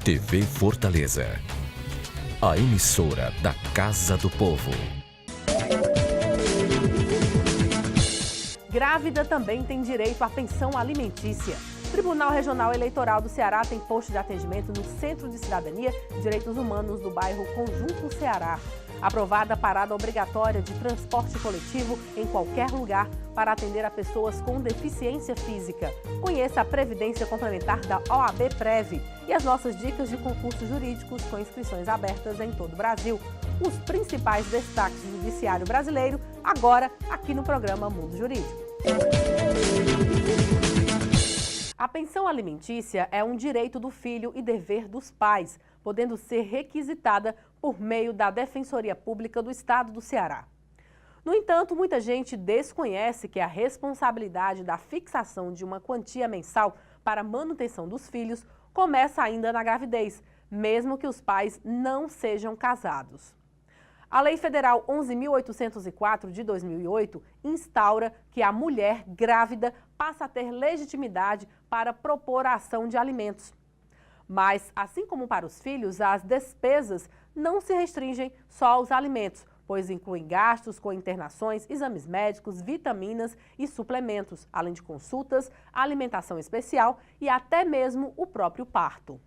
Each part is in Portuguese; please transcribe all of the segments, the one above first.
TV Fortaleza, a emissora da Casa do Povo. Grávida também tem direito à pensão alimentícia. O Tribunal Regional Eleitoral do Ceará tem posto de atendimento no Centro de Cidadania e Direitos Humanos do bairro Conjunto Ceará. Aprovada a parada obrigatória de transporte coletivo em qualquer lugar para atender a pessoas com deficiência física. Conheça a Previdência Complementar da OAB Prev e as nossas dicas de concursos jurídicos com inscrições abertas em todo o Brasil. Os principais destaques do judiciário brasileiro, agora aqui no programa Mundo Jurídico. A pensão alimentícia é um direito do filho e dever dos pais, podendo ser requisitada por meio da Defensoria Pública do Estado do Ceará. No entanto, muita gente desconhece que a responsabilidade da fixação de uma quantia mensal para a manutenção dos filhos começa ainda na gravidez, mesmo que os pais não sejam casados. A Lei Federal 11.804 de 2008 instaura que a mulher grávida passa a ter legitimidade para propor a ação de alimentos. Mas, assim como para os filhos, as despesas não se restringem só aos alimentos, pois incluem gastos com internações, exames médicos, vitaminas e suplementos, além de consultas, alimentação especial e até mesmo o próprio parto.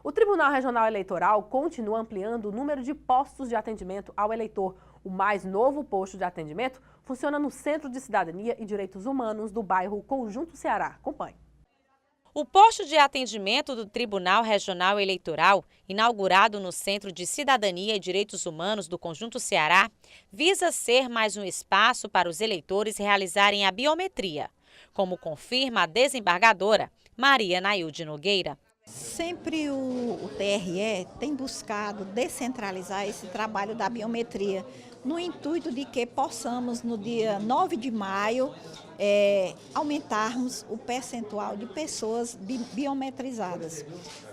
O Tribunal Regional Eleitoral continua ampliando o número de postos de atendimento ao eleitor. O mais novo posto de atendimento funciona no Centro de Cidadania e Direitos Humanos do bairro Conjunto Ceará. Acompanhe. O posto de atendimento do Tribunal Regional Eleitoral, inaugurado no Centro de Cidadania e Direitos Humanos do Conjunto Ceará, visa ser mais um espaço para os eleitores realizarem a biometria, como confirma a desembargadora Maria Nailde Nogueira. Sempre o TRE tem buscado descentralizar esse trabalho da biometria, no intuito de que possamos, no dia 9 de maio, aumentarmos o percentual de pessoas biometrizadas.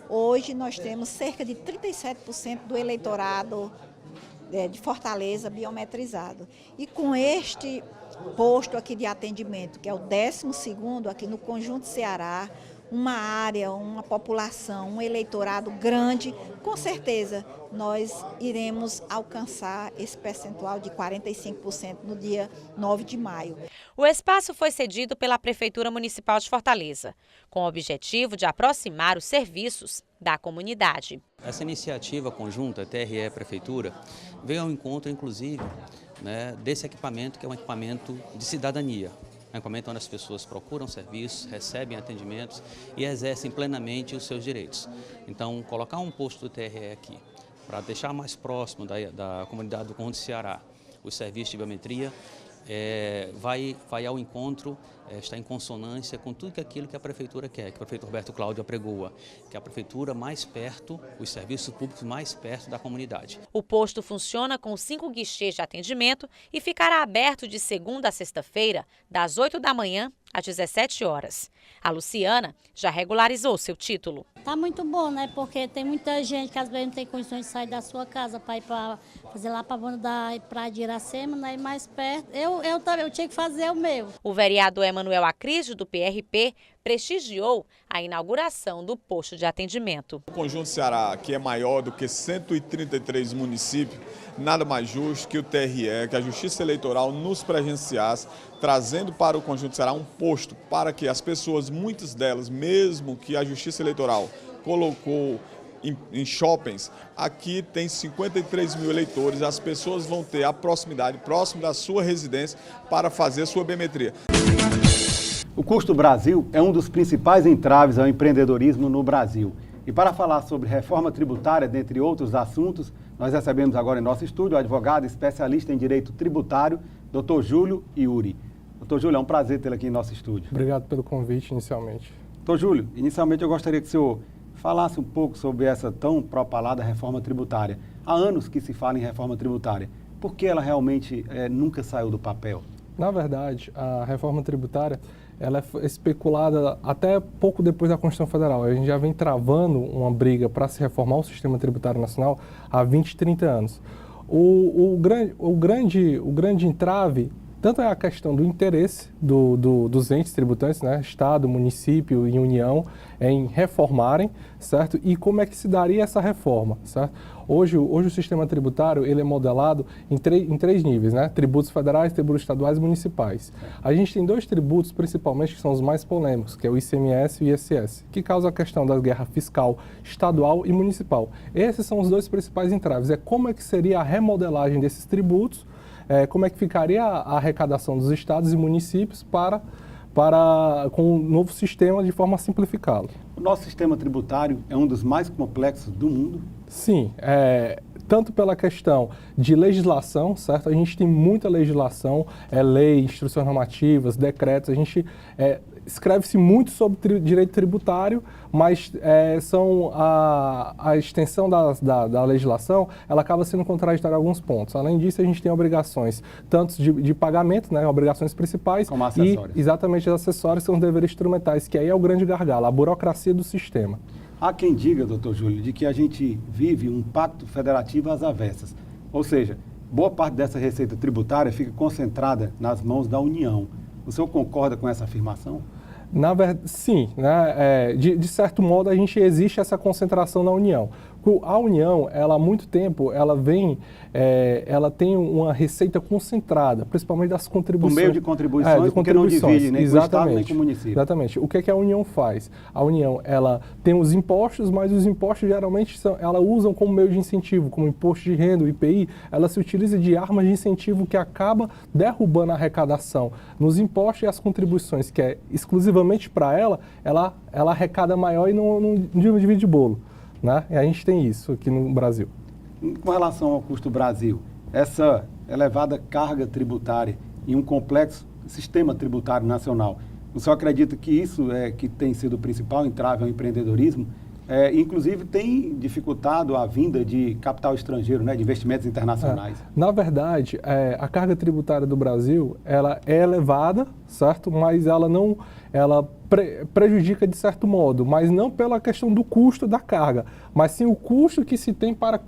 Hoje nós temos cerca de 37% do eleitorado de Fortaleza biometrizado. E com este posto aqui de atendimento, que é o 12º aqui no Conjunto Ceará, uma área, uma população, um eleitorado grande, com certeza nós iremos alcançar esse percentual de 45% no dia 9 de maio. O espaço foi cedido pela Prefeitura Municipal de Fortaleza, com o objetivo de aproximar os serviços da comunidade. Essa iniciativa conjunta, TRE Prefeitura, veio ao encontro, inclusive, desse equipamento, que é um equipamento de cidadania. É um equipamento onde as pessoas procuram serviços, recebem atendimentos e exercem plenamente os seus direitos. Então, colocar um posto do TRE aqui, para deixar mais próximo da comunidade do Conjunto Ceará os serviços de biometria, vai ao encontro, está em consonância com tudo aquilo que a Prefeitura quer, que o prefeito Roberto Cláudio apregoa, que a Prefeitura mais perto, os serviços públicos mais perto da comunidade. O posto funciona com 5 guichês de atendimento e ficará aberto de segunda a sexta-feira, das 8 da manhã às 17 horas. A Luciana já regularizou seu título. Tá muito bom, né? Porque tem muita gente que às vezes não tem condições de sair da sua casa para ir para fazer lá para a banda da Praia de Iracema, né? E mais perto. Eu tinha que fazer o meu. O vereador Emanuel Acrísio, do PRP, prestigiou a inauguração do posto de atendimento. O Conjunto Ceará, que é maior do que 133 municípios, nada mais justo que o TRE, que a Justiça Eleitoral nos presenciasse, trazendo para o Conjunto Ceará um posto para que as pessoas, muitas delas, mesmo que a Justiça Eleitoral colocou em shoppings, aqui tem 53 mil eleitores, as pessoas vão ter a proximidade, próximo da sua residência, para fazer sua biometria. O Custo Brasil é um dos principais entraves ao empreendedorismo no Brasil. E para falar sobre reforma tributária, dentre outros assuntos, nós recebemos agora em nosso estúdio o advogado especialista em direito tributário, Dr. Júlio Iuri. Dr. Júlio, é um prazer tê-lo aqui em nosso estúdio. Obrigado pelo convite, inicialmente. Dr. Júlio, inicialmente eu gostaria que o senhor falasse um pouco sobre essa tão propalada reforma tributária. Há anos que se fala em reforma tributária. Por que ela realmente nunca saiu do papel? Na verdade, a reforma tributária ela é especulada até pouco depois da Constituição Federal. A gente já vem travando uma briga para se reformar o sistema tributário nacional há 20, 30 anos. O grande entrave Tanto é a questão do interesse dos entes tributantes, né, Estado, município e União, em reformarem, certo? E como é que se daria essa reforma, certo? Hoje o sistema tributário ele é modelado em três níveis, né? Tributos federais, tributos estaduais e municipais. A gente tem dois tributos, principalmente, que são os mais polêmicos, que é o ICMS e o ISS, que causa a questão da guerra fiscal estadual e municipal. Esses são os dois principais entraves. É como é que seria a remodelagem desses tributos, como é que ficaria a arrecadação dos estados e municípios com um novo sistema de forma a simplificá-lo. O nosso sistema tributário é um dos mais complexos do mundo? Sim, tanto pela questão de legislação, certo? A gente tem muita legislação, lei, instruções normativas, decretos, a gente escreve-se muito sobre direito tributário, mas a extensão da legislação, ela acaba sendo contraditória em alguns pontos. Além disso, a gente tem obrigações, tanto de pagamento, né, obrigações principais, como acessórias. E exatamente as acessórias são os deveres instrumentais, que aí é o grande gargalo, a burocracia do sistema. Há quem diga, doutor Júlio, de que a gente vive um pacto federativo às avessas. Ou seja, boa parte dessa receita tributária fica concentrada nas mãos da União. O senhor concorda com essa afirmação? Na verdade, sim, né? De certo modo, existe essa concentração na União. A União, ela há muito tempo, ela tem uma receita concentrada, principalmente das contribuições. Por meio de contribuições, porque não divide nem com o Estado nem com o município. Exatamente. O que é que a União faz? A União, ela tem os impostos, mas os impostos geralmente ela usam como meio de incentivo, como imposto de renda, o IPI, ela se utiliza de armas de incentivo que acaba derrubando a arrecadação nos impostos e as contribuições, que é exclusivamente para ela arrecada maior e não divide bolo. Né? E a gente tem isso aqui no Brasil. Com relação ao custo Brasil, essa elevada carga tributária e um complexo sistema tributário nacional, o senhor acredita que isso que tem sido o principal entrave ao empreendedorismo? Inclusive tem dificultado a vinda de capital estrangeiro, né, de investimentos internacionais. Na verdade, a carga tributária do Brasil ela é elevada, certo? Mas ela prejudica de certo modo, mas não pela questão do custo da carga, mas sim o custo que se tem para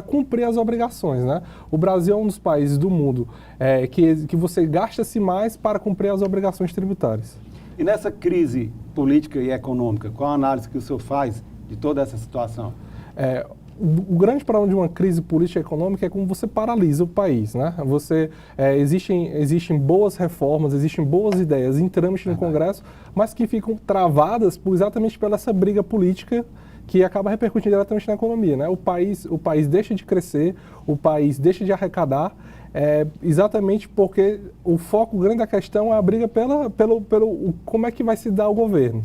cumprir as obrigações, né? O Brasil é um dos países do mundo que você gasta-se mais para cumprir as obrigações tributárias. E nessa crise política e econômica, qual a análise que o senhor faz de toda essa situação? O grande problema de uma crise política e econômica é como você paralisa o país, né? Existem boas reformas, existem boas ideias em trâmite no Congresso, mas que ficam travadas exatamente pela essa briga política que acaba repercutindo diretamente na economia, né? O país deixa de crescer, o país deixa de arrecadar, exatamente porque o foco grande da questão é a briga pelo como é que vai se dar o governo.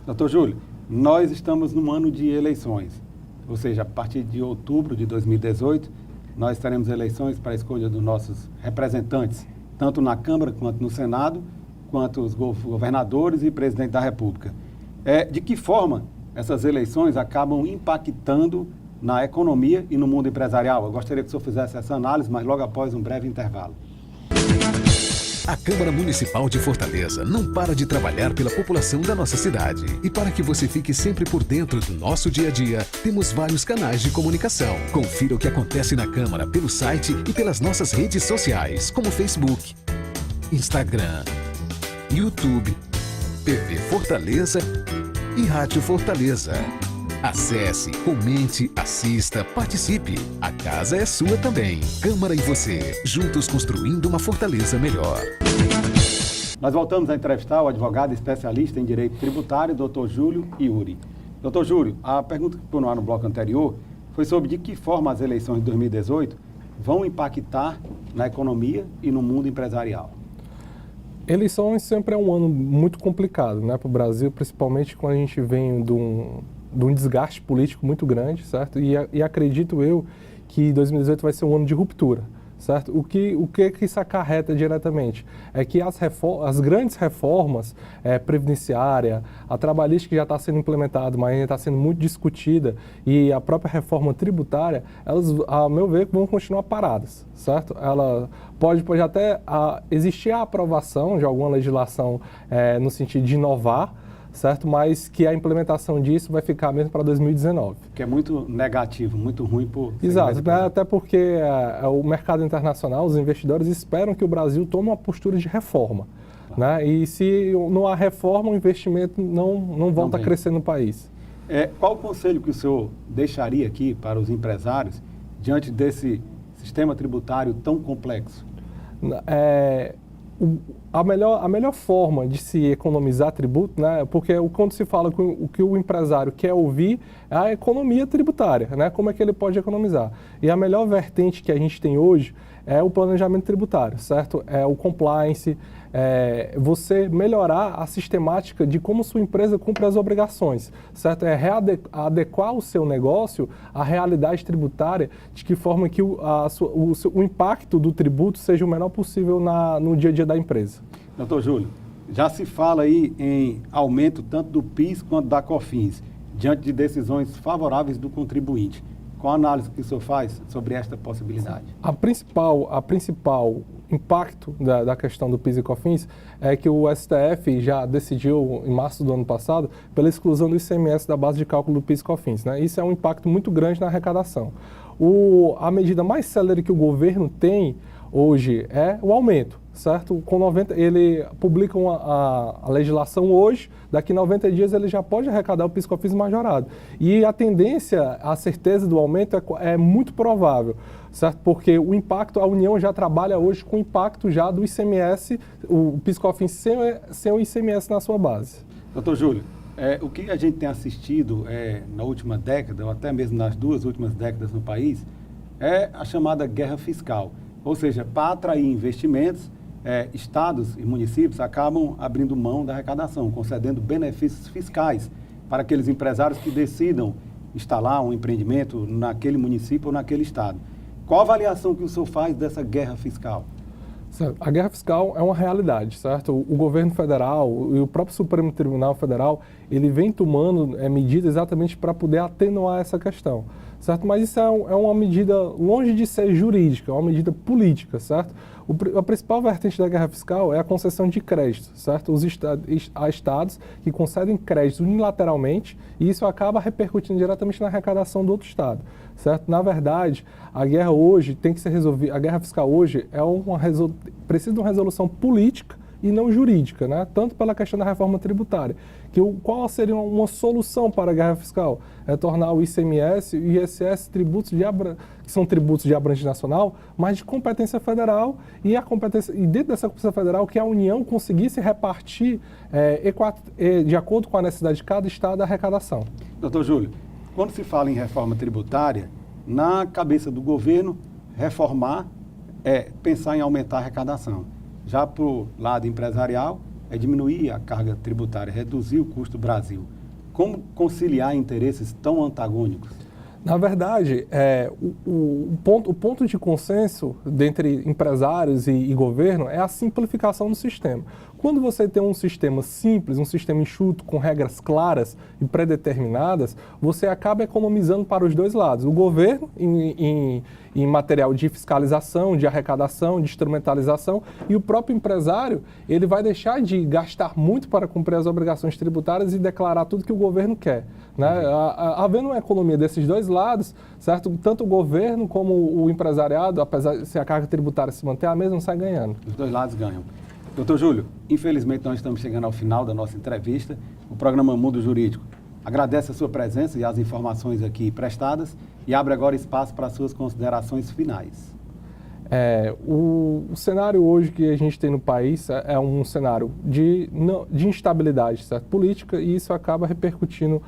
Doutor Júlio, nós estamos num ano de eleições, ou seja, a partir de outubro de 2018, nós teremos eleições para a escolha dos nossos representantes, tanto na Câmara quanto no Senado, quanto os governadores e presidente da República. De que forma essas eleições acabam impactando na economia e no mundo empresarial? Eu gostaria que o senhor fizesse essa análise, mas logo após um breve intervalo. A Câmara Municipal de Fortaleza não para de trabalhar pela população da nossa cidade. E para que você fique sempre por dentro do nosso dia a dia, temos vários canais de comunicação. Confira o que acontece na Câmara pelo site e pelas nossas redes sociais, como Facebook, Instagram, YouTube, TV Fortaleza e Rádio Fortaleza. Acesse, comente, assista, participe. A casa é sua também. Câmara e você, juntos construindo uma Fortaleza melhor. Nós voltamos a entrevistar o advogado especialista em direito tributário, Dr. Júlio Iuri. Dr. Júlio, a pergunta que ficou no ar no bloco anterior foi sobre de que forma as eleições de 2018 vão impactar na economia e no mundo empresarial. Eleições sempre é um ano muito complicado, né, para o Brasil, principalmente quando a gente vem de um desgaste político muito grande, certo? E acredito eu que 2018 vai ser um ano de ruptura, certo? O que isso acarreta diretamente é que as grandes reformas, previdenciária, a trabalhista que já está sendo implementada, mas ainda está sendo muito discutida, e a própria reforma tributária, elas, a meu ver, vão continuar paradas, certo? Ela pode até existir a aprovação de alguma legislação no sentido de inovar, certo? Mas que a implementação disso vai ficar mesmo para 2019. Que é muito negativo, muito ruim por... Exato, né? Até porque o mercado internacional, os investidores esperam que o Brasil tome uma postura de reforma. Né? E se não há reforma, o investimento não volta a crescer no país. Qual o conselho que o senhor deixaria aqui para os empresários diante desse sistema tributário tão complexo? A melhor forma de se economizar tributo, né, porque quando se fala que o que o empresário quer ouvir é a economia tributária, né, como é que ele pode economizar. E a melhor vertente que a gente tem hoje é o planejamento tributário, certo? É o compliance, você melhorar a sistemática de como sua empresa cumpre as obrigações, certo? É adequar o seu negócio à realidade tributária, de que forma que o impacto do tributo seja o menor possível no dia a dia da empresa. Doutor Júlio, já se fala aí em aumento tanto do PIS quanto da COFINS, diante de decisões favoráveis do contribuinte. Qual a análise que o senhor faz sobre esta possibilidade? A principal impacto da questão do PIS e COFINS é que o STF já decidiu, em março do ano passado, pela exclusão do ICMS da base de cálculo do PIS e COFINS. Né? Isso é um impacto muito grande na arrecadação. A medida mais célere que o governo tem hoje é o aumento, certo? Ele publica a legislação hoje, daqui a 90 dias ele já pode arrecadar o PIS e COFINS majorado. E a tendência, a certeza do aumento é muito provável, certo? Porque o impacto, a União já trabalha hoje com o impacto já do ICMS, o PIS e COFINS sem o ICMS na sua base. Doutor Júlio, o que a gente tem assistido na última década, ou até mesmo nas 2 últimas décadas no país, é a chamada guerra fiscal. Ou seja, para atrair investimentos, estados e municípios acabam abrindo mão da arrecadação, concedendo benefícios fiscais para aqueles empresários que decidam instalar um empreendimento naquele município ou naquele estado. Qual a avaliação que o senhor faz dessa guerra fiscal? Certo. A guerra fiscal é uma realidade, certo? O governo federal e o próprio Supremo Tribunal Federal, ele vem tomando medidas exatamente para poder atenuar essa questão, certo? Mas isso é uma medida longe de ser jurídica, é uma medida política, certo? A principal vertente da guerra fiscal é a concessão de créditos, certo? Há estados que concedem créditos unilateralmente e isso acaba repercutindo diretamente na arrecadação do outro estado, certo? Na verdade, a guerra hoje tem que ser resolvida, a guerra fiscal hoje precisa de uma resolução política e não jurídica, né? Tanto pela questão da reforma tributária. Qual seria uma solução para a guerra fiscal? É tornar o ICMS e o ISS que são tributos de abrangência nacional, mas de competência federal e dentro dessa competência federal que a União conseguisse repartir de acordo com a necessidade de cada estado a arrecadação. Doutor Júlio, quando se fala em reforma tributária, na cabeça do governo, reformar é pensar em aumentar a arrecadação. Já para o lado empresarial, é diminuir a carga tributária, reduzir o custo do Brasil. Como conciliar interesses tão antagônicos? Na verdade, o ponto de consenso entre empresários e governo é a simplificação do sistema. Quando você tem um sistema simples, um sistema enxuto, com regras claras e predeterminadas, você acaba economizando para os dois lados. O governo em material de fiscalização, de arrecadação, de instrumentalização, e o próprio empresário, ele vai deixar de gastar muito para cumprir as obrigações tributárias e declarar tudo que o governo quer. Né? Havendo uma economia desses dois lados, certo? Tanto o governo como o empresariado, apesar de se a carga tributária se manter a mesma, sai ganhando. Os dois lados ganham. Doutor Júlio, infelizmente nós estamos chegando ao final da nossa entrevista. O programa Mundo Jurídico agradece a sua presença e as informações aqui prestadas e abre agora espaço para as suas considerações finais. O cenário hoje que a gente tem no país é um cenário de instabilidade, certo? Política, e isso acaba repercutindo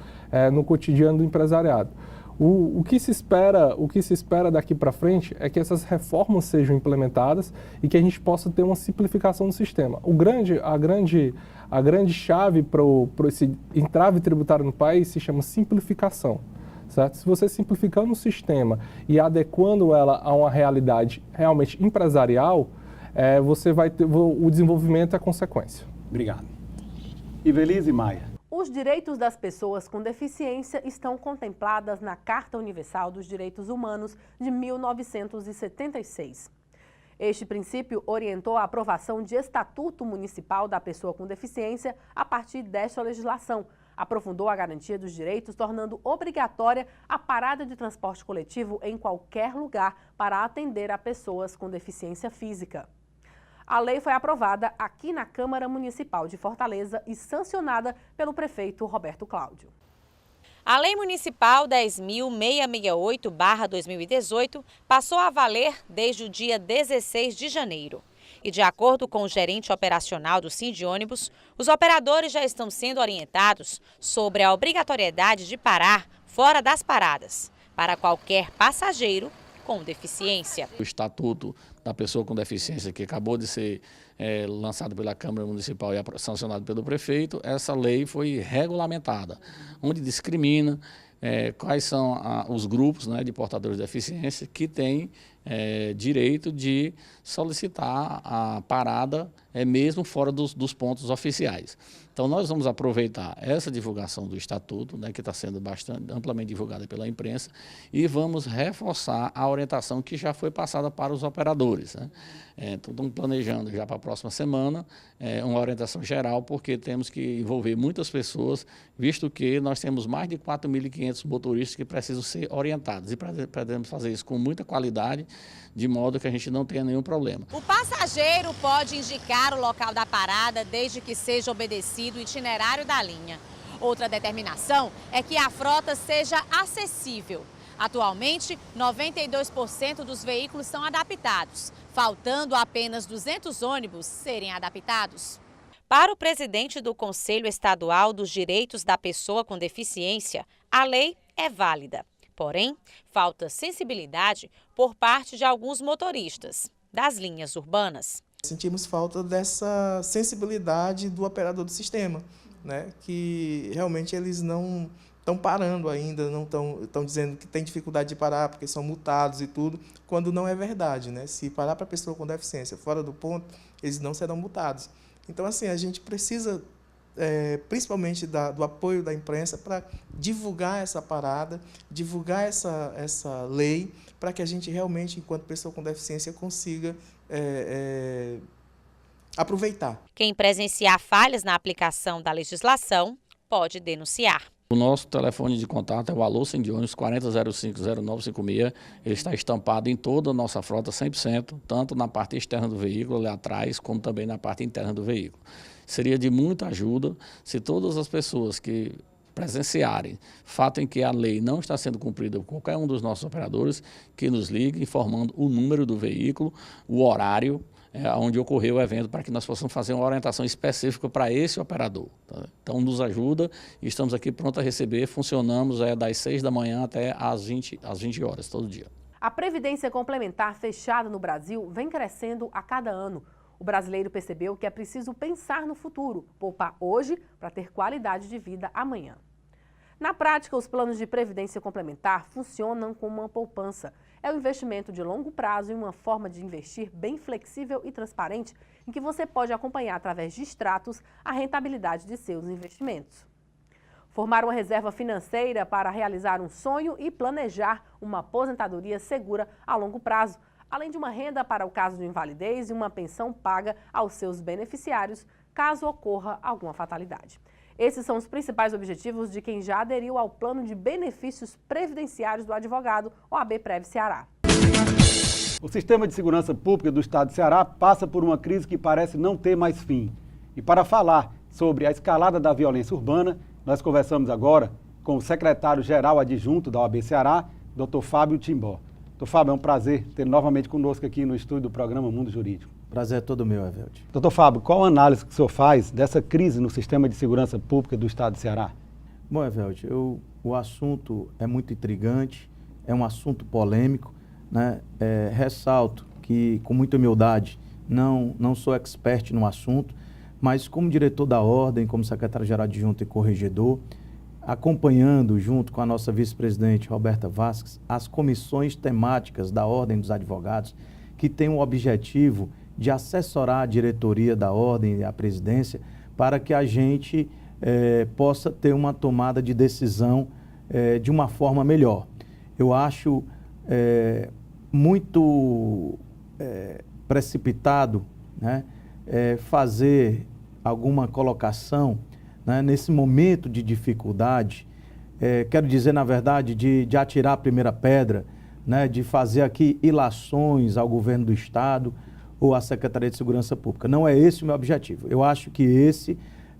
no cotidiano do empresariado. O que se espera daqui para frente é que essas reformas sejam implementadas e que a gente possa ter uma simplificação do sistema. A grande chave para esse entrave tributário no país se chama simplificação. Certo? Se você simplificando o sistema e adequando ela a uma realidade realmente empresarial, você vai ter o desenvolvimento é consequência. Obrigado. Ivelise Maia. Os direitos das pessoas com deficiência estão contempladas na Carta Universal dos Direitos Humanos de 1976. Este princípio orientou a aprovação de Estatuto Municipal da Pessoa com Deficiência a partir desta legislação. Aprofundou a garantia dos direitos, tornando obrigatória a parada de transporte coletivo em qualquer lugar para atender a pessoas com deficiência física. A lei foi aprovada aqui na Câmara Municipal de Fortaleza e sancionada pelo prefeito Roberto Cláudio. A Lei Municipal 10.668/2018 passou a valer desde o dia 16 de janeiro. E de acordo com o gerente operacional do Sindônibus, os operadores já estão sendo orientados sobre a obrigatoriedade de parar fora das paradas para qualquer passageiro com deficiência. O Estatuto da Pessoa com Deficiência, que acabou de ser lançado pela Câmara Municipal e sancionado pelo prefeito, essa lei foi regulamentada, onde discrimina quais são os grupos, né, de portadores de deficiência que têm direito de solicitar a parada mesmo fora dos pontos oficiais. Então nós vamos aproveitar essa divulgação do Estatuto, né, que está sendo bastante amplamente divulgada pela imprensa, e vamos reforçar a orientação que já foi passada para os operadores, né? Estamos planejando já para a próxima semana uma orientação geral, porque temos que envolver muitas pessoas, visto que nós temos mais de 4.500 motoristas que precisam ser orientados, e pretendemos fazer isso com muita qualidade, de modo que a gente não tenha nenhum problema. O passageiro pode indicar o local da parada desde que seja obedecido o itinerário da linha. Outra determinação é que a frota seja acessível. Atualmente, 92% dos veículos são adaptados, faltando apenas 200 ônibus serem adaptados. Para o presidente do Conselho Estadual dos Direitos da Pessoa com Deficiência, a lei é válida. Porém, falta sensibilidade por parte de alguns motoristas das linhas urbanas. Sentimos falta dessa sensibilidade do operador do sistema, né? Que realmente eles não estão parando ainda, não estão dizendo que tem dificuldade de parar porque são multados e tudo, quando não é verdade, né? Se parar para a pessoa com deficiência fora do ponto, eles não serão multados. Então, assim, a gente precisa principalmente do apoio da imprensa para divulgar essa parada, divulgar essa lei, para que a gente realmente, enquanto pessoa com deficiência, consiga aproveitar. Quem presenciar falhas na aplicação da legislação pode denunciar. O nosso telefone de contato é o Alô Sindônibus 40050956. Ele está estampado em toda a nossa frota 100%, tanto na parte externa do veículo, ali atrás, como também na parte interna do veículo. Seria de muita ajuda se todas as pessoas que presenciarem fato em que a lei não está sendo cumprida por qualquer um dos nossos operadores, que nos ligue informando o número do veículo, o horário onde ocorreu o evento, para que nós possamos fazer uma orientação específica para esse operador. Tá? Então, nos ajuda e estamos aqui prontos a receber. Funcionamos das 6 da manhã até às 20 horas, todo dia. A Previdência Complementar fechada no Brasil vem crescendo a cada ano. O brasileiro percebeu que é preciso pensar no futuro, poupar hoje para ter qualidade de vida amanhã. Na prática, os planos de previdência complementar funcionam como uma poupança. É um investimento de longo prazo e uma forma de investir bem flexível e transparente, em que você pode acompanhar através de extratos a rentabilidade de seus investimentos. Formar uma reserva financeira para realizar um sonho e planejar uma aposentadoria segura a longo prazo, além de uma renda para o caso de invalidez e uma pensão paga aos seus beneficiários caso ocorra alguma fatalidade. Esses são os principais objetivos de quem já aderiu ao plano de benefícios previdenciários do advogado OAB-Prev Ceará. O sistema de segurança pública do estado de Ceará passa por uma crise que parece não ter mais fim. E para falar sobre a escalada da violência urbana, nós conversamos agora com o secretário-geral adjunto da OAB Ceará, Dr. Fábio Timbó. Dr. Fábio, é um prazer ter novamente conosco aqui no estúdio do programa Mundo Jurídico. Prazer é todo meu, Evelde. Dr. Fábio, qual a análise que o senhor faz dessa crise no sistema de segurança pública do estado de Ceará? Bom, Evelde, o assunto é muito intrigante, é um assunto polêmico, né? Ressalto que, com muita humildade, não sou expert no assunto, mas como diretor da Ordem, como secretário-geral adjunto e corregedor, acompanhando, junto com a nossa vice-presidente Roberta Vasques, as comissões temáticas da Ordem dos Advogados, que tem o objetivo de assessorar a diretoria da Ordem e a presidência para que a gente possa ter uma tomada de decisão de uma forma melhor. Eu acho muito precipitado, né, fazer alguma colocação, né, nesse momento de dificuldade. Quero dizer, na verdade, de atirar a primeira pedra, né, de fazer aqui ilações ao governo do Estado ou à Secretaria de Segurança Pública. Não é esse o meu objetivo. Eu acho que esse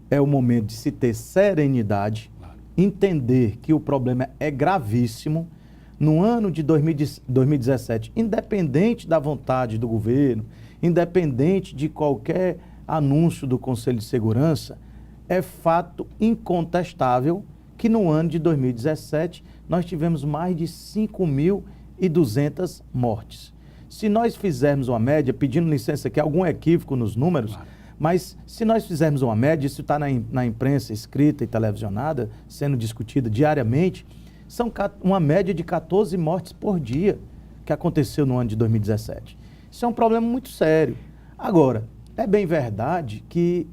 é o momento de se ter serenidade, entender que o problema é gravíssimo. No ano de 2017, independente da vontade do governo, independente de qualquer anúncio do Conselho de Segurança, é fato incontestável que no ano de 2017 nós tivemos mais de 5.200 mortes. Se nós fizermos uma média, pedindo licença aqui, algum equívoco nos números, mas se nós fizermos uma média, isso está na imprensa escrita e televisionada, sendo discutida diariamente, são uma média de 14 mortes por dia que aconteceu no ano de 2017. Isso é um problema muito sério. Agora, é bem verdade que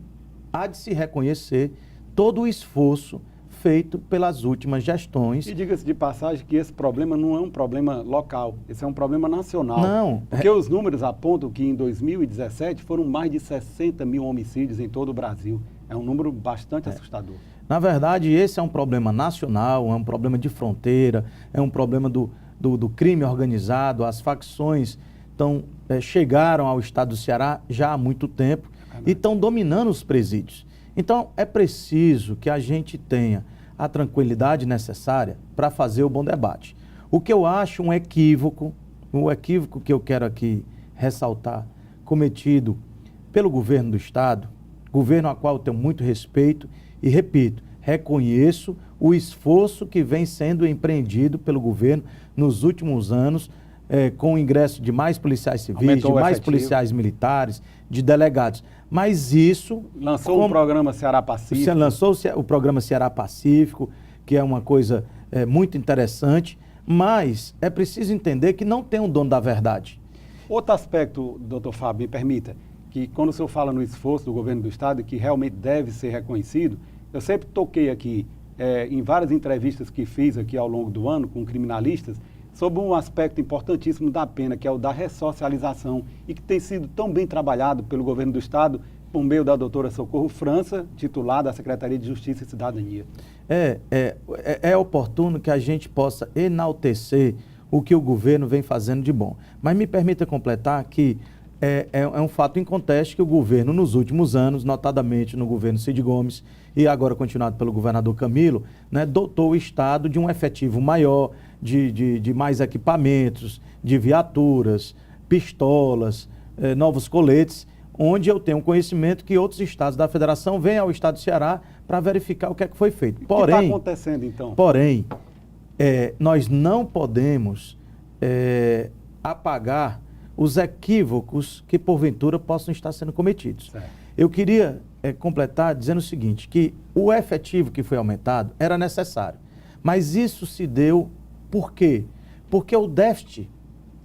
há de se reconhecer todo o esforço feito pelas últimas gestões. E diga-se de passagem que esse problema não é um problema local, esse é um problema nacional. Não. Porque os números apontam que em 2017 foram mais de 60 mil homicídios em todo o Brasil. É um número bastante assustador. Na verdade, esse é um problema nacional, é um problema de fronteira, é um problema do crime organizado. As facções chegaram ao estado do Ceará já há muito tempo e estão dominando os presídios. Então, é preciso que a gente tenha a tranquilidade necessária para fazer o bom debate. O que eu acho um equívoco que eu quero aqui ressaltar, cometido pelo governo do Estado, governo ao qual eu tenho muito respeito e, repito, reconheço o esforço que vem sendo empreendido pelo governo nos últimos anos, com o ingresso de mais policiais civis, de mais policiais militares, de delegados. Mas isso... Lançou o programa Ceará Pacífico. Você lançou o programa Ceará Pacífico, que é uma coisa muito interessante, mas é preciso entender que não tem um dono da verdade. Outro aspecto, doutor Fábio, me permita, que quando o senhor fala no esforço do governo do Estado, que realmente deve ser reconhecido, eu sempre toquei aqui, em várias entrevistas que fiz aqui ao longo do ano com criminalistas, sobre um aspecto importantíssimo da pena, que é o da ressocialização, e que tem sido tão bem trabalhado pelo governo do Estado, por meio da doutora Socorro França, titular da Secretaria de Justiça e Cidadania. É oportuno que a gente possa enaltecer o que o governo vem fazendo de bom. Mas me permita completar que é um fato inconteste que o governo, nos últimos anos, notadamente no governo Cid Gomes, e agora continuado pelo governador Camilo, né, dotou o Estado de um efetivo maior, de mais equipamentos, de viaturas, pistolas, novos coletes, onde eu tenho conhecimento que outros estados da federação vêm ao estado do Ceará para verificar o que é que foi feito. Porém, o que está acontecendo, então? Porém, nós não podemos apagar os equívocos que, porventura, possam estar sendo cometidos. Certo. Eu queria completar dizendo o seguinte, que o efetivo que foi aumentado era necessário, mas isso se deu por quê? Porque o déficit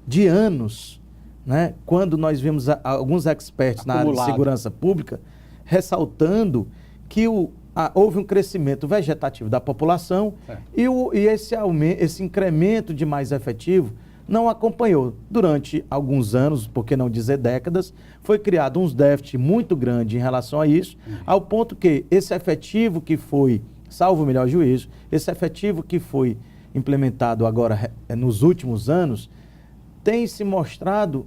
de anos, né, quando nós vimos alguns experts na área de segurança pública ressaltando que houve um crescimento vegetativo da população e esse incremento de mais efetivo não acompanhou. Durante alguns anos, por que não dizer décadas, foi criado uns déficit muito grande em relação a isso, ao ponto que esse efetivo que foi, salvo o melhor juízo, esse efetivo que foi implementado agora nos últimos anos, tem se mostrado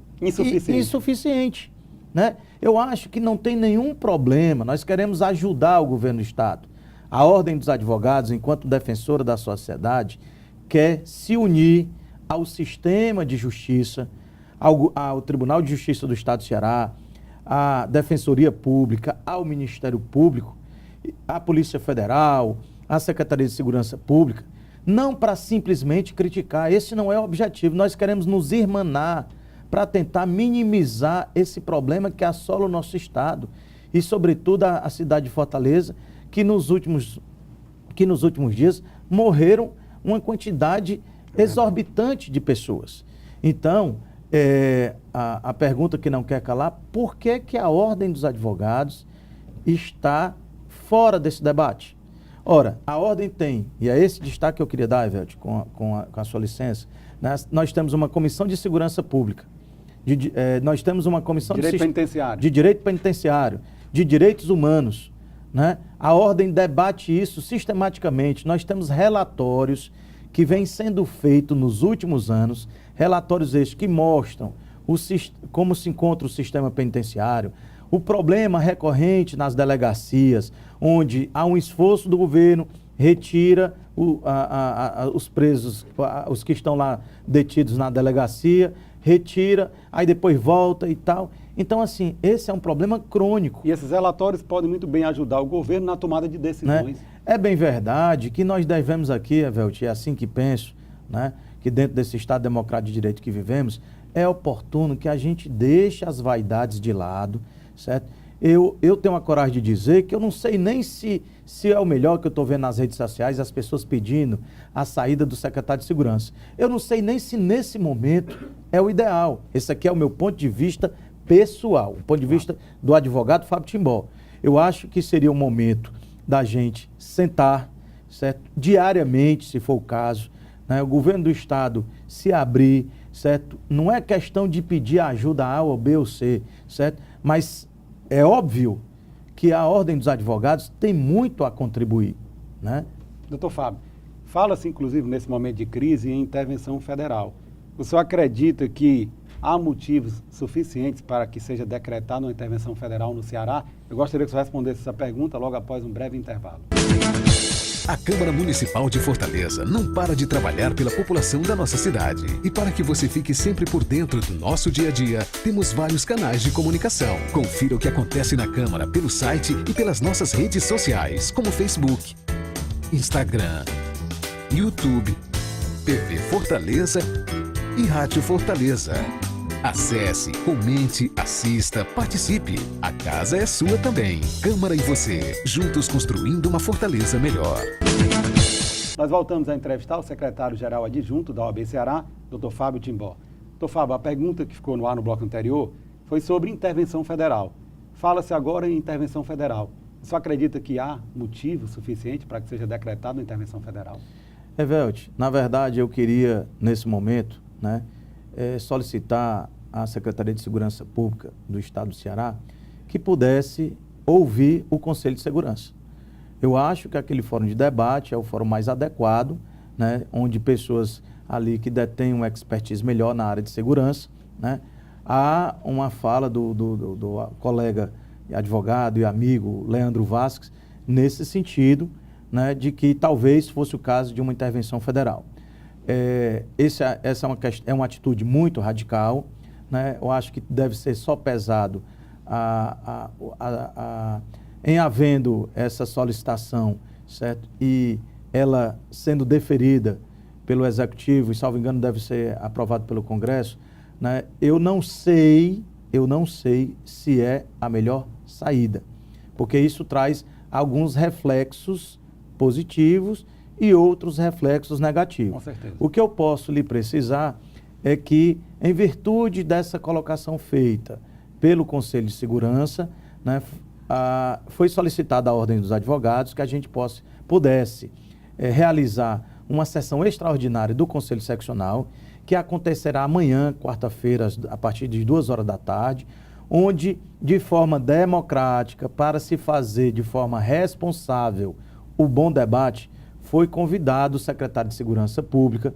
insuficiente, né? Eu acho que não tem nenhum problema, nós queremos ajudar o governo do Estado. A Ordem dos Advogados, enquanto defensora da sociedade, quer se unir ao sistema de justiça, ao Tribunal de Justiça do Estado do Ceará, à Defensoria Pública, ao Ministério Público, à Polícia Federal, à Secretaria de Segurança Pública, não para simplesmente criticar, esse não é o objetivo, nós queremos nos irmanar para tentar minimizar esse problema que assola o nosso Estado e, sobretudo, a cidade de Fortaleza, que nos últimos dias morreram uma quantidade exorbitante de pessoas. Então, a pergunta que não quer calar, por que a Ordem dos Advogados está fora desse debate? Ora, a Ordem tem, e é esse destaque que eu queria dar, Evelio, com a sua licença, nós temos uma Comissão de Segurança Pública, nós temos uma comissão de direito penitenciário, de direitos humanos, né? A ordem debate isso sistematicamente. Nós temos relatórios que vêm sendo feitos nos últimos anos, relatórios estes que mostram como se encontra o sistema penitenciário, o problema recorrente nas delegacias, onde há um esforço do governo, retira os presos, os que estão lá detidos na delegacia, retira, aí depois volta e tal. Então, assim, esse é um problema crônico. E esses relatórios podem muito bem ajudar o governo na tomada de decisões. Né? É bem verdade que nós devemos aqui, Evelti, é assim que penso, né, que dentro desse Estado democrático de direito que vivemos, é oportuno que a gente deixe as vaidades de lado, certo? Eu tenho a coragem de dizer que eu não sei nem se é o melhor que eu estou vendo nas redes sociais, as pessoas pedindo a saída do secretário de Segurança. Eu não sei nem se nesse momento é o ideal. Esse aqui é o meu ponto de vista pessoal, o ponto de vista do advogado Fábio Timbó. Eu acho que seria o momento da gente sentar, certo? Diariamente, se for o caso, né? O governo do Estado se abrir, certo? Não é questão de pedir ajuda A ou B ou C, certo? Mas é óbvio que a Ordem dos Advogados tem muito a contribuir, né? Doutor Fábio, fala-se inclusive nesse momento de crise em intervenção federal. O senhor acredita que há motivos suficientes para que seja decretada uma intervenção federal no Ceará? Eu gostaria que o senhor respondesse essa pergunta logo após um breve intervalo. A Câmara Municipal de Fortaleza não para de trabalhar pela população da nossa cidade. E para que você fique sempre por dentro do nosso dia a dia, temos vários canais de comunicação. Confira o que acontece na Câmara pelo site e pelas nossas redes sociais, como Facebook, Instagram, YouTube, TV Fortaleza e Rádio Fortaleza. Acesse, comente, assista, participe. A casa é sua também. Câmara e você, juntos construindo uma Fortaleza melhor. Nós voltamos a entrevistar o secretário-geral adjunto da OAB Ceará, Dr. Fábio Timbó. Dr. Fábio, a pergunta que ficou no ar no bloco anterior foi sobre intervenção federal. Fala-se agora em intervenção federal. Você acredita que há motivo suficiente para que seja decretada uma intervenção federal? Evelti, na verdade eu queria, nesse momento, né, solicitar à Secretaria de Segurança Pública do Estado do Ceará que pudesse ouvir o Conselho de Segurança. Eu acho que aquele fórum de debate é o fórum mais adequado, né, onde pessoas ali que detêm uma expertise melhor na área de segurança, né, há uma fala do colega advogado e amigo Leandro Vasques nesse sentido, né, de que talvez fosse o caso de uma intervenção federal. Essa é uma atitude muito radical, né? Eu acho que deve ser só pesado em havendo essa solicitação, certo? E ela sendo deferida pelo Executivo e, salvo engano, deve ser aprovado pelo Congresso, né? Eu não sei se é a melhor saída, porque isso traz alguns reflexos positivos e outros reflexos negativos. Com certeza. O que eu posso lhe precisar é que, em virtude dessa colocação feita pelo Conselho de Segurança, né, foi solicitada a Ordem dos Advogados que a gente pudesse realizar uma sessão extraordinária do Conselho Seccional, que acontecerá amanhã, quarta-feira, a partir de 2h da tarde, onde, de forma democrática, para se fazer de forma responsável o bom debate, foi convidado o secretário de Segurança Pública,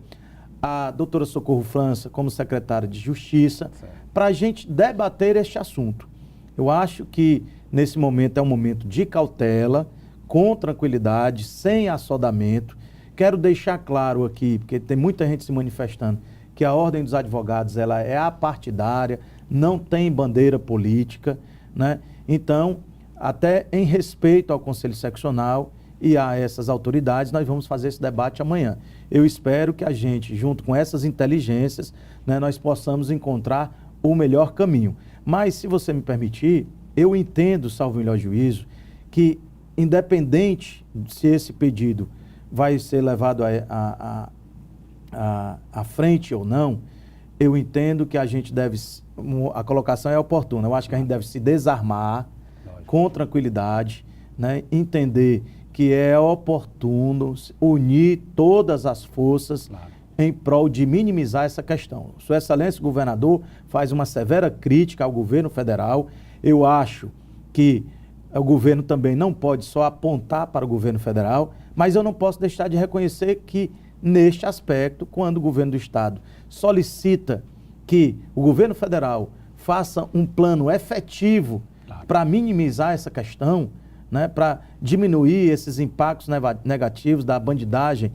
a doutora Socorro França como secretária de Justiça, para a gente debater este assunto. Eu acho que nesse momento é um momento de cautela, com tranquilidade, sem assodamento. Quero deixar claro aqui, porque tem muita gente se manifestando, que a Ordem dos Advogados ela é apartidária, não tem bandeira política, né? Então, até em respeito ao Conselho Seccional e a essas autoridades, nós vamos fazer esse debate amanhã. Eu espero que a gente, junto com essas inteligências, né, nós possamos encontrar o melhor caminho. Mas, se você me permitir, eu entendo, salvo o melhor juízo, que independente se esse pedido vai ser levado à frente ou não, eu entendo que a gente deve, a colocação é oportuna, eu acho que a gente deve se desarmar com tranquilidade, né, entender que é oportuno unir todas as forças em prol de minimizar essa questão. Sua Excelência, o governador, faz uma severa crítica ao governo federal. Eu acho que o governo também não pode só apontar para o governo federal, mas eu não posso deixar de reconhecer que, neste aspecto, quando o governo do Estado solicita que o governo federal faça um plano efetivo para minimizar essa questão, né, para diminuir esses impactos negativos da bandidagem,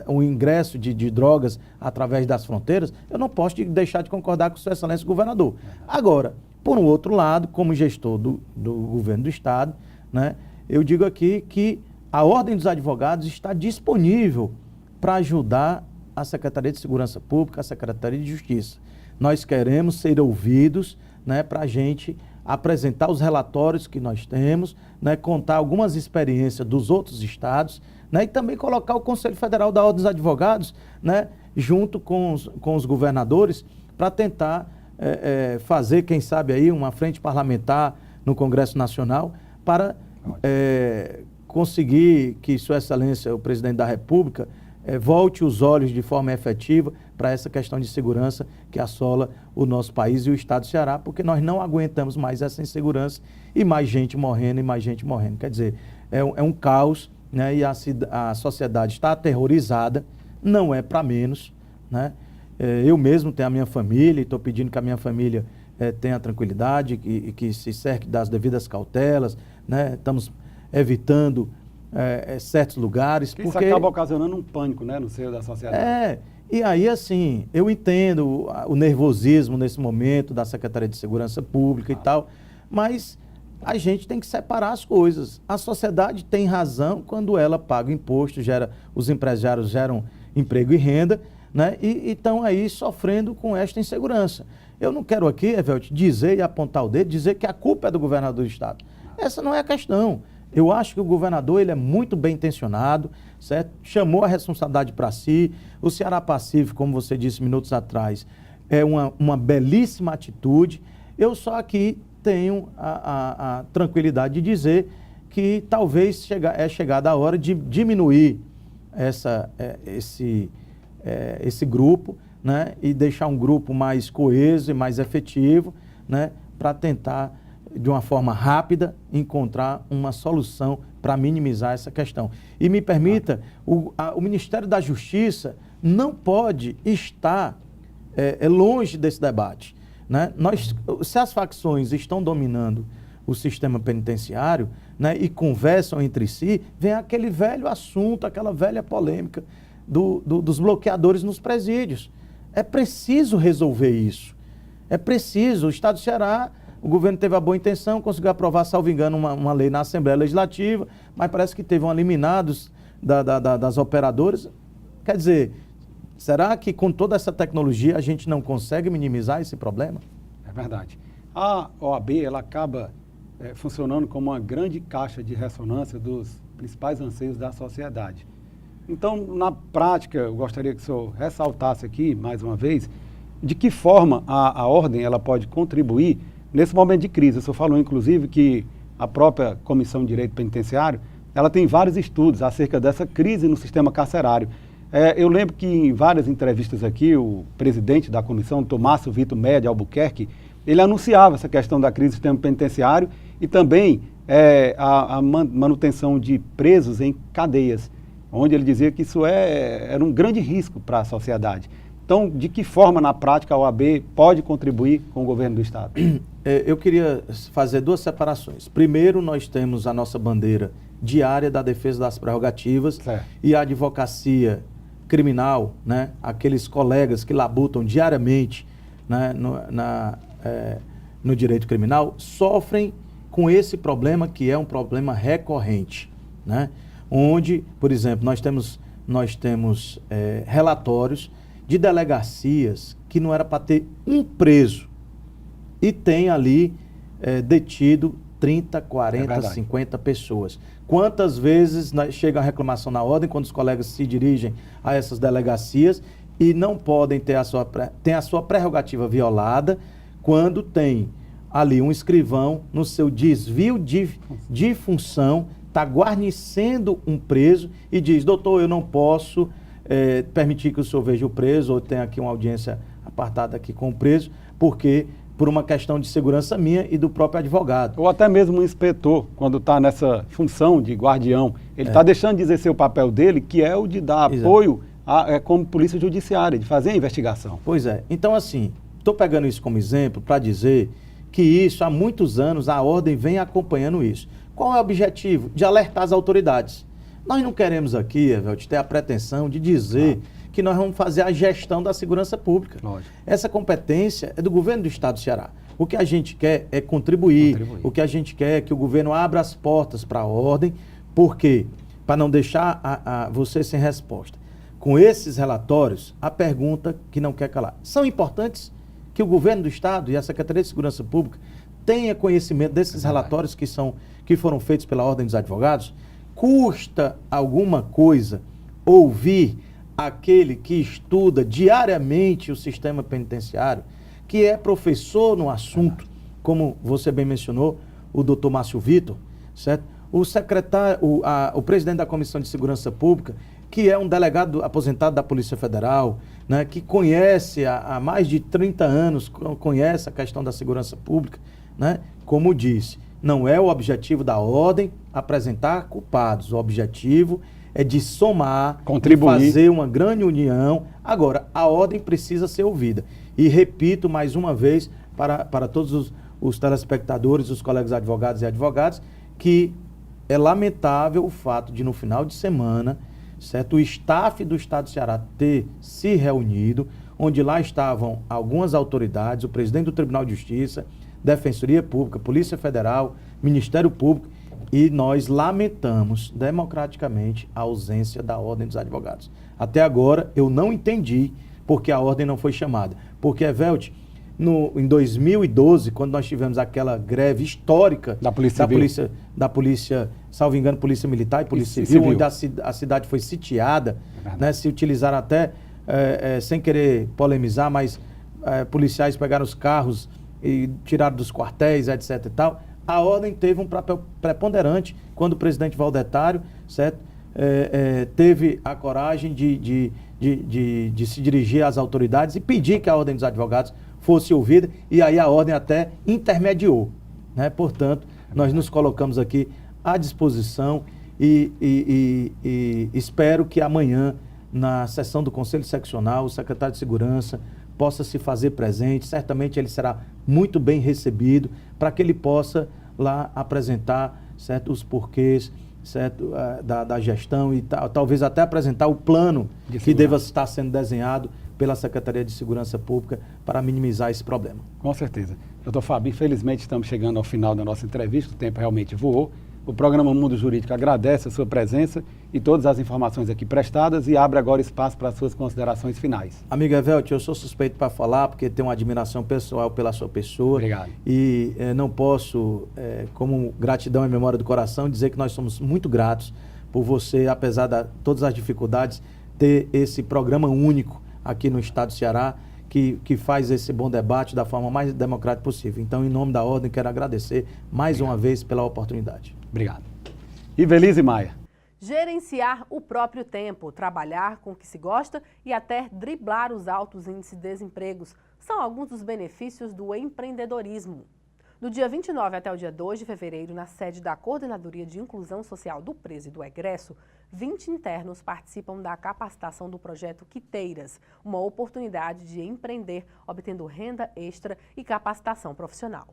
o ingresso de drogas através das fronteiras, eu não posso deixar de concordar com Sua Excelência o governador. Agora, por um outro lado, como gestor do governo do Estado, né, eu digo aqui que a Ordem dos Advogados está disponível para ajudar a Secretaria de Segurança Pública, a Secretaria de Justiça. Nós queremos ser ouvidos, né, para a gente apresentar os relatórios que nós temos, né, contar algumas experiências dos outros estados, né, e também colocar o Conselho Federal da Ordem dos Advogados, né, junto com os governadores, para tentar fazer, quem sabe, aí uma frente parlamentar no Congresso Nacional para conseguir que Sua Excelência, o Presidente da República, volte os olhos de forma efetiva para essa questão de segurança que assola o nosso país e o Estado do Ceará, porque nós não aguentamos mais essa insegurança e mais gente morrendo e mais gente morrendo. Quer dizer, é um caos, né, e a sociedade está aterrorizada, não é para menos, né? Eu mesmo tenho a minha família e estou pedindo que a minha família tenha tranquilidade e que se cerque das devidas cautelas, né? Estamos evitando certos lugares. Porque isso acaba ocasionando um pânico, né, no seio da sociedade. E aí, assim, eu entendo o nervosismo nesse momento da Secretaria de Segurança Pública e tal, mas a gente tem que separar as coisas. A sociedade tem razão quando ela paga imposto, os empresários geram emprego e renda, né, e estão aí sofrendo com esta insegurança. Eu não quero aqui, Evelto, dizer e apontar o dedo, dizer que a culpa é do governador do Estado. Essa não é a questão. Eu acho que o governador ele é muito bem intencionado, certo? Chamou a responsabilidade para si. O Ceará Pacífico, como você disse minutos atrás, é uma belíssima atitude. Eu só aqui tenho a tranquilidade de dizer que talvez é chegada a hora de diminuir esse grupo, né? E deixar um grupo mais coeso e mais efetivo, né? Para tentar, de uma forma rápida, encontrar uma solução para minimizar essa questão. E me permita, o Ministério da Justiça não pode estar longe desse debate, né? Se as facções estão dominando o sistema penitenciário, né, e conversam entre si, vem aquele velho assunto, aquela velha polêmica dos bloqueadores nos presídios. É preciso resolver isso. É preciso. O Estado do Ceará, o governo teve a boa intenção, conseguiu aprovar, salvo engano, uma lei na Assembleia Legislativa, mas parece que teve um eliminados das operadoras. Quer dizer, será que com toda essa tecnologia a gente não consegue minimizar esse problema? É verdade. A OAB, ela acaba funcionando como uma grande caixa de ressonância dos principais anseios da sociedade. Então, na prática, eu gostaria que o senhor ressaltasse aqui, mais uma vez, de que forma a ordem ela pode contribuir nesse momento de crise. O senhor falou, inclusive, que a própria Comissão de Direito Penitenciário, ela tem vários estudos acerca dessa crise no sistema carcerário. Eu lembro que em várias entrevistas aqui, o presidente da comissão, Tomácio Vitor Meia de Albuquerque, ele anunciava essa questão da crise do sistema penitenciário e também a manutenção de presos em cadeias, onde ele dizia que isso era um grande risco para a sociedade. Então, de que forma, na prática, a OAB pode contribuir com o governo do Estado? Eu queria fazer duas separações. Primeiro, nós temos a nossa bandeira diária da defesa das prerrogativas, certo, e a advocacia criminal, né, aqueles colegas que labutam diariamente, né, no direito criminal, sofrem com esse problema que é um problema recorrente, né? Onde, por exemplo, nós temos relatórios de delegacias que não era para ter um preso e tem ali detido 30, 40, 50 pessoas. Quantas vezes chega a reclamação na ordem quando os colegas se dirigem a essas delegacias e não podem ter a sua prerrogativa violada quando tem ali um escrivão no seu desvio de função, está guarnecendo um preso e diz, doutor, eu não posso permitir que o senhor veja o preso ou tenha aqui uma audiência apartada aqui com o preso, porque por uma questão de segurança minha e do próprio advogado. Ou até mesmo um inspetor, quando está nessa função de guardião, ele está deixando de exercer o papel dele, que é o de dar apoio como polícia judiciária, de fazer a investigação. Pois é. Então, assim, estou pegando isso como exemplo para dizer que isso, há muitos anos, a ordem vem acompanhando isso. Qual é o objetivo? De alertar as autoridades. Nós não queremos aqui, Evelto, ter a pretensão de dizer que nós vamos fazer a gestão da segurança pública. Lógico. Essa competência é do governo do Estado do Ceará. O que a gente quer é contribuir. O que a gente quer é que o governo abra as portas para a ordem, porque, para não deixar você sem resposta. Com esses relatórios, a pergunta que não quer calar. São importantes que o governo do Estado e a Secretaria de Segurança Pública tenha conhecimento desses relatórios que foram feitos pela Ordem dos Advogados? Custa alguma coisa ouvir aquele que estuda diariamente o sistema penitenciário, que é professor no assunto, como você bem mencionou, o doutor Márcio Vitor, certo? O secretário, o presidente da Comissão de Segurança Pública, que é um delegado aposentado da Polícia Federal, né, que conhece há mais de 30 anos, conhece a questão da segurança pública, né? Como disse, não é o objetivo da ordem apresentar culpados, o objetivo é de somar, contribuir, de fazer uma grande união. Agora, a ordem precisa ser ouvida. E repito mais uma vez para todos os telespectadores, os colegas advogados e advogadas, que é lamentável o fato de, no final de semana, certo, o staff do Estado do Ceará ter se reunido, onde lá estavam algumas autoridades, o presidente do Tribunal de Justiça, Defensoria Pública, Polícia Federal, Ministério Público, e nós lamentamos democraticamente a ausência da Ordem dos Advogados. Até agora eu não entendi porque a ordem não foi chamada. Porque, Evelto, em 2012, quando nós tivemos aquela greve histórica da polícia, salvo engano, Polícia Militar e Polícia Civil, onde a cidade foi sitiada, né, se utilizaram até, sem querer polemizar, mas policiais pegaram os carros e tiraram dos quartéis, etc. e tal. A ordem teve um papel preponderante quando o presidente Valdetário, certo, teve a coragem de se dirigir às autoridades e pedir que a Ordem dos Advogados fosse ouvida, e aí a ordem até intermediou, né? Portanto, nós nos colocamos aqui à disposição e espero que amanhã, na sessão do Conselho Seccional, o secretário de Segurança possa se fazer presente. Certamente ele será muito bem recebido para que ele possa lá apresentar, certo, os porquês, certo, da gestão e talvez até apresentar o plano que deva estar sendo desenhado pela Secretaria de Segurança Pública para minimizar esse problema. Com certeza. Doutor Fábio, infelizmente estamos chegando ao final da nossa entrevista, o tempo realmente voou. O programa Mundo Jurídico agradece a sua presença e todas as informações aqui prestadas e abre agora espaço para as suas considerações finais. Amigo Evelto, eu sou suspeito para falar porque tenho uma admiração pessoal pela sua pessoa. Obrigado. E não posso, como gratidão e memória do coração, dizer que nós somos muito gratos por você, apesar de todas as dificuldades, ter esse programa único aqui no Estado do Ceará, que faz esse bom debate da forma mais democrática possível. Então, em nome da ordem, quero agradecer mais uma vez pela oportunidade. Obrigado. Ivelise Maia. Gerenciar o próprio tempo, trabalhar com o que se gosta e até driblar os altos índices de desempregos são alguns dos benefícios do empreendedorismo. Do dia 29 até o dia 2 de fevereiro, na sede da Coordenadoria de Inclusão Social do Preso e do Egresso, 20 internos participam da capacitação do projeto Quiteiras, uma oportunidade de empreender, obtendo renda extra e capacitação profissional.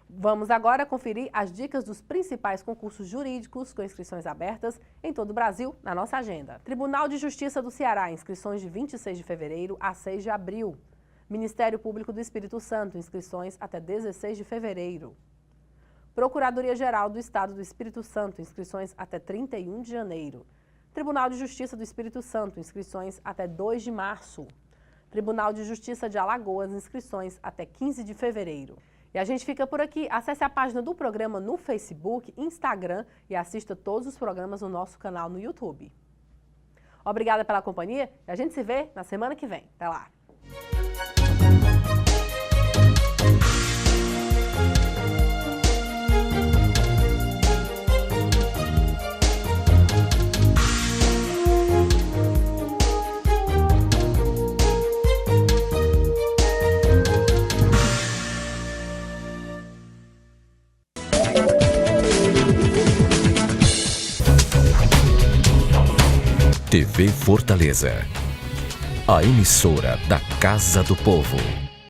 Vamos agora conferir as dicas dos principais concursos jurídicos com inscrições abertas em todo o Brasil na nossa agenda. Tribunal de Justiça do Ceará, inscrições de 26 de fevereiro a 6 de abril. Ministério Público do Espírito Santo, inscrições até 16 de fevereiro. Procuradoria-Geral do Estado do Espírito Santo, inscrições até 31 de janeiro. Tribunal de Justiça do Espírito Santo, inscrições até 2 de março. Tribunal de Justiça de Alagoas, inscrições até 15 de fevereiro. E a gente fica por aqui. Acesse a página do programa no Facebook, Instagram e assista todos os programas no nosso canal no YouTube. Obrigada pela companhia e a gente se vê na semana que vem. Até lá! TV Fortaleza, a emissora da Casa do Povo.